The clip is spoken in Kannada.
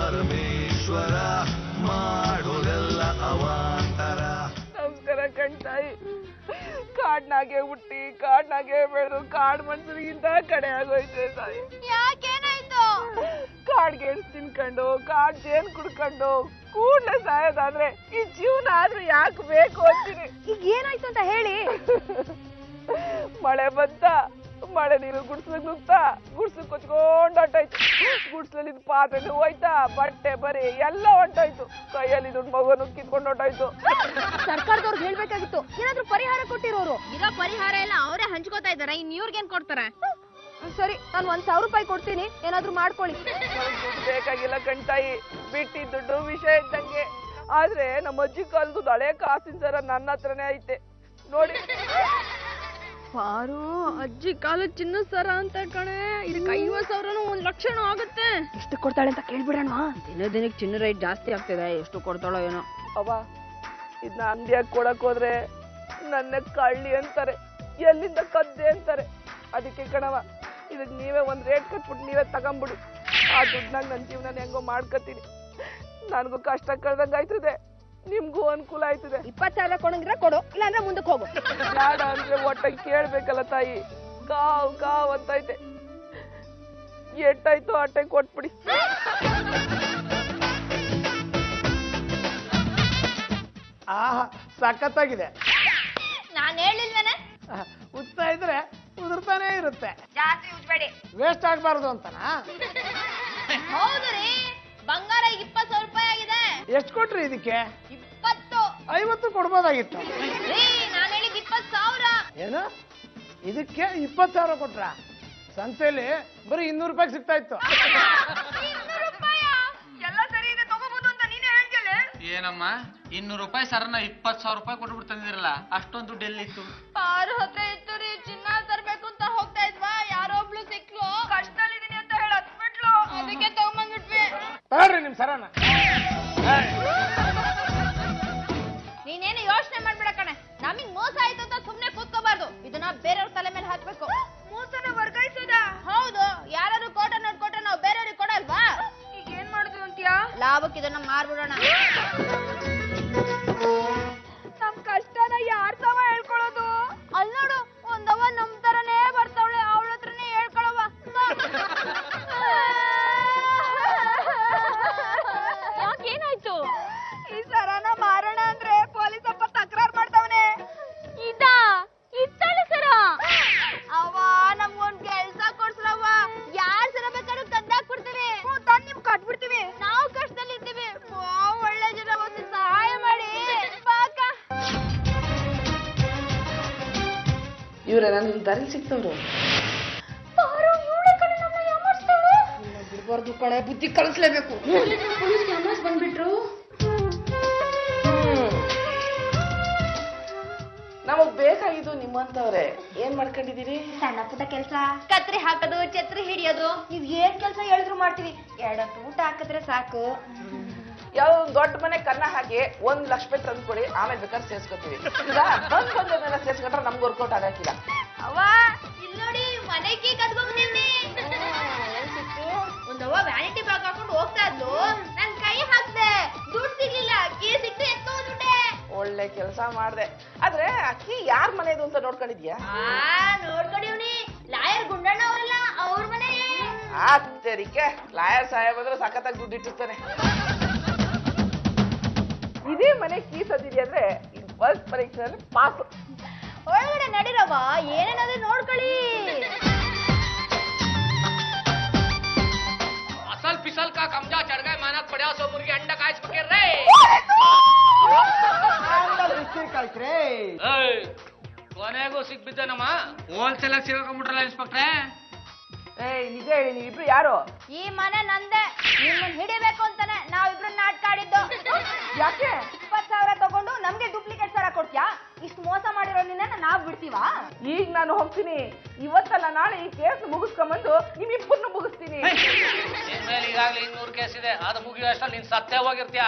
ಪರಮೇಶ್ವರ ಮಾಡೋದೆಲ್ಲ ಅವಾಂತರ. ನಮಸ್ಕಾರ ಕಣ್ತಾಯಿ. ಕಾಡ್ನಾಗೆ ಹುಟ್ಟಿ ಕಾಡ್ನಾಗೆ ಬೆಳೆದು ಕಾಡ್ ಮನ್ಸರಿಗಿಂತ ಕಡೆ ಆಗೋಯ್ತೆ ತಾಯಿ. ಯಾಕೇನಾಯ್ತು? ಕಾಡ್ಗೆ ತಿನ್ಕೊಂಡು ಕಾಡ್ ಜೇನ್ ಕುಡ್ಕೊಂಡು ಕೂಡ್ಲೆ ಸಾಯೋದಾದ್ರೆ ಈ ಜೀವನ ಆದ್ರೂ ಯಾಕೆ ಬೇಕು ಅಂತೀನಿ. ಈಗ ಏನಾಯ್ತು ಅಂತ ಹೇಳಿ. ಮಳೆ ಬಂತ, ಮಳೆ ನೀರು ಗುಡ್ಸ್ಲಿಗ್ ನುಗ್ತಾ ಗುಡ್ಸ್ಲು ಕೊಚ್ಕೊಂಡ್ ಹೊಂಟೋಯ್ತು. ಗುಡ್ಸ್ಲಲ್ಲಿ ಪಾತ್ರೆ ಹೋಯ್ತಾ, ಬಟ್ಟೆ ಬರೀ ಎಲ್ಲ ಹೊಂಟೋಯ್ತು. ಕೈಯಲ್ಲಿ ದುಡ್ಡು ಮಗುವನ್ನು ಕಿತ್ಕೊಂಡು ಹೊಂಟೋಯ್ತು. ಸರ್ಕಾರದವ್ರಿಗೆ ಹೇಳ್ಬೇಕಾಗಿತ್ತು, ಏನಾದ್ರೂ ಪರಿಹಾರ ಕೊಟ್ಟಿರೋರು. ಇರೋ ಪರಿಹಾರ ಎಲ್ಲ ಅವರೇ ಹಂಚ್ಕೋತಾ ಇದಾರೆ, ಇನ್ ಇವ್ರಿಗೇನ್ ಕೊಡ್ತಾರೆ? ಸರಿ, ನಾನು 1,000 ರೂಪಾಯಿ ಕೊಡ್ತೀನಿ, ಏನಾದ್ರೂ ಮಾಡ್ಕೊಳ್ಳಿ. ದುಡ್ಡು ಬೇಕಾಗಿಲ್ಲ ಕಣ್ತಾಯಿ, ಬಿಟ್ಟಿ ದುಡ್ಡು ವಿಷಯ ಇದ್ದಂಗೆ. ಆದ್ರೆ ನಮ್ಮ ಅಜ್ಜಿ ಕಾಲದ್ದು ಹಳೆ ಕಾಸಿನ ಸರ ನನ್ನ ಹತ್ರನೇ ಐತೆ ನೋಡಿ. ಪಾರು, ಅಜ್ಜಿ ಕಾಲ ಚಿನ್ನ ಸರ ಅಂತ ಕಣೆ. ಇದಕ್ಕೆ 50,000 1,00,000 ಆಗುತ್ತೆ. ಎಷ್ಟು ಕೊಡ್ತಾಳೆ ಅಂತ ಕೇಳ್ಬಿಡೋಣ. ದಿನಕ್ಕೆ ಚಿನ್ನ ರೇಟ್ ಜಾಸ್ತಿ ಆಗ್ತಿದೆ, ಎಷ್ಟು ಕೊಡ್ತಾಳೋ ಏನೋ. ಅವ ಇದನ್ನ ಅಂಗಡಿಯಾಗ ಕೊಡಕ್ ಹೋದ್ರೆ ನನ್ನ ಕಳ್ಳಿ ಅಂತಾರೆ, ಎಲ್ಲಿಂದ ಕದ್ದೆ ಅಂತಾರೆ. ಅದಕ್ಕೆ ಕಣವ, ಇದಕ್ಕೆ ನೀವೇ ಒಂದ್ ರೇಟ್ ಕಟ್ಬಿಟ್ಟು ನೀವೇ ತಗೊಂಬಿಡಿ. ಆ ದುಡ್ಡಾಗ ನನ್ನ ಜೀವನ ಹೆಂಗೋ ಮಾಡ್ಕತೀನಿ. ನನಗೂ ಕಷ್ಟ ಕಳ್ದಂಗ ಆಯ್ತದೆ, ನಿಮ್ಗೂ ಅನುಕೂಲ ಆಯ್ತದೆ. 20,000 ಕೊಡಂಗಿದ್ರೆ ಕೊಡು, ಇಲ್ಲಾಂದ್ರೆ ಮುಂದಕ್ಕೆ ಹೋಗು. ಬೇಡ ಅಂದ್ರೆ ಒಟ್ಟಾಗಿ ಕೇಳ್ಬೇಕಲ್ಲ ತಾಯಿ. ಕಾವ್ ಕಾವ್ ಅಂತೈತೆ, ಎಟ್ಟಾಯ್ತು ಅಟ್ಟೆ ಕೊಟ್ಬಿಡಿ. ಆಹಾ, ಸಖತ್ತಾಗಿದೆ. ನಾನು ಹೇಳಿಲ್ವೇನೆ, ಉತ್ತಾ ಇದ್ರೆ ಉದುರ್ತಾನೆ ಇರುತ್ತೆ. ಜಾಸ್ತಿ ಉಜ್ಬೇಡಿ, ವೇಸ್ಟ್ ಆಗ್ಬಾರ್ದು ಅಂತನಾ? ಹೌದು ರೀ, ಬಂಗಾರ 20,000 ರೂಪಾಯಿ ಆಗಿದೆ. ಎಷ್ಟು ಕೊಟ್ರಿ ಇದಕ್ಕೆ? 20. 50 ಕೊಡ್ಬೋದಾಗಿತ್ತು. ರೀ, ನಾನು ಹೇಳಿದ್ 20,000. ಏನು, ಇದಕ್ಕೆ 20,000 ಕೊಟ್ರ? ಸಂತೆಯಲ್ಲಿ ಬರೀ 200 ರೂಪಾಯಿ ಸಿಗ್ತಾ ಇತ್ತು. 200 ರೂಪಾಯ? ಎಲ್ಲ ಸರಿ ಇದೆ, ತಗೋಬಹುದು ಅಂತ ನೀನೇ ಹೇಳ್ತಿಲ್ಲ. ಏನಮ್ಮ 200 ರೂಪಾಯಿ ಸರನ 20,000 ರೂಪಾಯಿ ಕೊಟ್ಬಿಟ್ಟು ತಂದಿರಲ್ಲ, ಅಷ್ಟೊಂದು ದುಡ್ಡು ಎಲ್ಲಿತ್ತು? ಪಾರು ಹತ್ರ ಇತ್ತು ರೀ, ಚಿನ್ನ ತರ್ಬೇಕು ಅಂತ ಹೋಗ್ತಾ ಇದ್ವಾ, ಯಾರೋ ಒಬ್ಳು ಸಿಕ್ಲು, ಕಷ್ಟದಲ್ಲಿದ್ದೀನಿ ಅಂತ ಹೇಳಿ ಹತ್ಬಿಟ್ಲು, ಅದಕ್ಕೆ ತಗೊಂಬಂದ್ಬಿಟ್ವಿ. ತಗೊಳ್ರಿ ನಿಮ್ ಸರನ. ನೀನೇನು ಯೋಚನೆ ಮಾಡ್ಬೇಡ ಕಣೆ, ನಮಗ್ ಮೋಸ ಆಯ್ತು ಅಂತ ಸುಮ್ನೆ ಕೂತ್ಕೋಬಾರ್ದು, ಇದನ್ನ ಬೇರೆಯವ್ರ ತಲೆ ಮೇಲೆ ಹಾಕ್ಬೇಕು. ಮೋಸನ ವರ್ಗಾಯಿಸೋದ? ಹೌದು, ಯಾರು ಕೋಟ ನೋಡ್ಕೊಟ್ರೆ ನಾವು ಬೇರೆಯವ್ರಿಗೆ ಕೊಡಲ್ವಾ? ಈಗ ಏನ್ ಮಾಡುದು ಅಂತೀಯಾ? ಲಾಭಕ್ಕೆ ಇದನ್ನ ಮಾರ್ಬಿಡೋಣ. ನಮ್ ಕಷ್ಟನ ಯಾರ್ ತವ ಹೇಳ್ಕೊಳ್ಳೋದು? ಅಲ್ಲಿ ನೋಡು, ಒಂದವ ನಮ್ ತರನೇ ಬರ್ತಾವಳೆ, ಅವಳ ಹತ್ರನೇ ಹೇಳ್ಕೊಳವ. ಯಾಕೇನಾಯ್ತು? ಈ ಸರನ ಮಾರೋಣ ಅಂದ್ರೆ ಪೊಲೀಸ್ ಅಪ್ಪ ತಕರಾರ್ ಮಾಡ್ತಾವನೆ. ಇತ್ತಾಳೆ ಸರ? ಅವ ನಮ್ಗೊಂದ್ ಕೆಲ್ಸ ಕೊಡ್ಸಲವ್ವ, ಯಾರ್ ಸರ ಬೇಕಾದ್ರೂ ತಂದಾಕ್ ಕೊಡ್ತೀವಿ, ತಂದ್ ನಿಮ್ ಕಟ್ಬಿಡ್ತೀವಿ. ನಾವು ಕಷ್ಟದಲ್ಲಿ ಇರ್ತೀವಿ, ಒಳ್ಳೆ ಜನ, ಒಂದು ಸಹಾಯ ಮಾಡಿ ಬಾಕ. ಇವ್ರೆ ನನ್ ದಾರಿ ಸಿಕ್ತವ್ರು. ಬಿಡ್ಬಾರ್ದು ಕಣೆ, ಬುದ್ಧಿ ಕಳಿಸ್ಲೇಬೇಕು. ಬಂದ್ಬಿಟ್ರು. ನಮಗ್ ಬೇಕಾಗಿದ್ದು ನಿಮ್ಮಂತವ್ರೆ. ಏನ್ ಮಾಡ್ಕೊಂಡಿದೀರಿ? ಸಣ್ಣ ಪುಟ್ಟ ಕೆಲ್ಸ, ಕತ್ರಿ ಹಾಕೋದು, ಛತ್ರಿ ಹಿಡಿಯೋದು, ನೀವ್ ಏನ್ ಕೆಲ್ಸ ಹೇಳಿದ್ರು ಮಾಡ್ತೀವಿ. 2 ಊಟ ಹಾಕಿದ್ರೆ ಸಾಕು. ಯಾವ ದೊಡ್ಡ ಮನೆ ಕನ್ನ ಹಾಕಿ 1 ಲಕ್ಷ ರೂಪಾಯಿ ತಂದ್ಕೊಡಿ, ಆಮೇಲೆ ಬೇಕಾದ್ರೆ ಸೇರ್ಸ್ಕೊತೀವಿ. ಈಗ ಬಂದೆಲ್ಲ ಸೇರ್ಸ್ಕೊಂಡ್ರೆ ನಮ್ಗೆ ವರ್ಕೌಟ್ ಆಗಕ್ಕಿಲ್ಲ. ಅವ್ವ, ಇಲ್ಲಿ ನೋಡಿ, ಮನೆಗೆ ಕಟ್ಕೊಂಡ್ಬಂದಿನಿ. ಒಂದವ್ವ ವ್ಯಾನಿಟಿ ಬ್ಯಾಗ್ ಹಾಕೊಂಡು ಹೋಗ್ತಾ ಇದ್ಲು, ನನ್ ಕೈ ಹಾಕ್ದೆ, ದುಡ್ಡು ಸಿಗ್ಲಿಲ್ಲ, ಕೀ ಸಿಕ್ತು ಎತ್ಕೊಂಡ್ಬಿಟ್ಟೆ. ಒಳ್ಳೆ ಕೆಲಸ ಮಾಡ್ದೆ. ಆದ್ರೆ ಅಕ್ಕಿ ಯಾರ್ ಮನೆದು ಅಂತ ನೋಡ್ಕೊಂಡಿದ್ಯಾ? ನೋಡ್ಕೊಂಡಿವ್ನಿ, ಲಾಯರ್ ಗುಂಡಣ್ಣ ಅವರಲ್ಲ, ಅವ್ರ ಮನೆ. ಆತರಿಕೆ ಲಾಯರ್ ಸಾಹೇಬ್ ಅಂದ್ರೆ ಸಖತ್ತಾಗಿ ದುಡ್ಡು ಇಟ್ಟಿರ್ತಾನೆ. ಇದೇ ಮನೆ ಕೀಸದಿದೆ ಅಂದ್ರೆ ಫಸ್ಟ್ ಪರೀಕ್ಷೆಯಲ್ಲಿ ಪಾಸ್. ಒಳಗಡೆ ನಡಿರವ, ಏನೇನಾದ್ರೂ ನೋಡ್ಕೊಳ್ಳಿ. ಅಸಲ್ ಪಿಸಲ್ ಕಾ ಕಮ್ಜಾ ಚढ़ गए, मानक पड़ा 100 मुर्गी अंडा काइस पके रे. ಕೊನೆಗೂ ಸಿಕ್ಬಿದ್ದೇನಮ್ಮ, ಹೋಲ್ಸೇಲ್ ಆಗಿ ಸಿಗಾಕೊಂಡ್ಬಿಟ್ರಲ್ಲ ಇನ್ಸ್ಪೆಕ್ಟ್ರೆ. ನಿಜ ಹೇಳಿ, ನೀವಿಬ್ರು ಯಾರು? ಈ ಮನೆ ನಂದೆ, ನಿಮ್ಮನ್ನ ಹಿಡಿಬೇಕು ಅಂತಾನೆ ನಾವಿಬ್ರು ನಾಟಕ ಆಡಿದ್ದು. ಯಾಕೆ? 20,000 ತಗೊಂಡು ನಮ್ಗೆ ಡೂಪ್ಲಿಕೇಟ್ ಸರ ಕೊಡ್ತೀಯಾ? ಇಷ್ಟು ಮೋಸ ಮಾಡಿರೋ ನಿನ್ನ ನಾವ್ ಬಿಡ್ತೀವಾ? ಈಗ ನಾನು ಹೋಗ್ತೀನಿ, ಇವತ್ತಲ್ಲ ನಾಳೆ ಈ ಕೇಸ್ ಮುಗಿಸ್ಕೊಂಬಂದು ನಿಮ್ಮಿಬ್ಬರನ್ನು ಮುಗಿಸ್ತೀನಿ. ನಿನ್ ಮೇಲೆ ಈಗಾಗಲೇ 200 ಕೇಸ್ ಇದೆ, ಅದು ಮುಗಿಯೋ ಅಷ್ಟಲ್ಲಿ ನೀನ್ ಸತ್ತೇ ಹೋಗಿರ್ತೀಯ.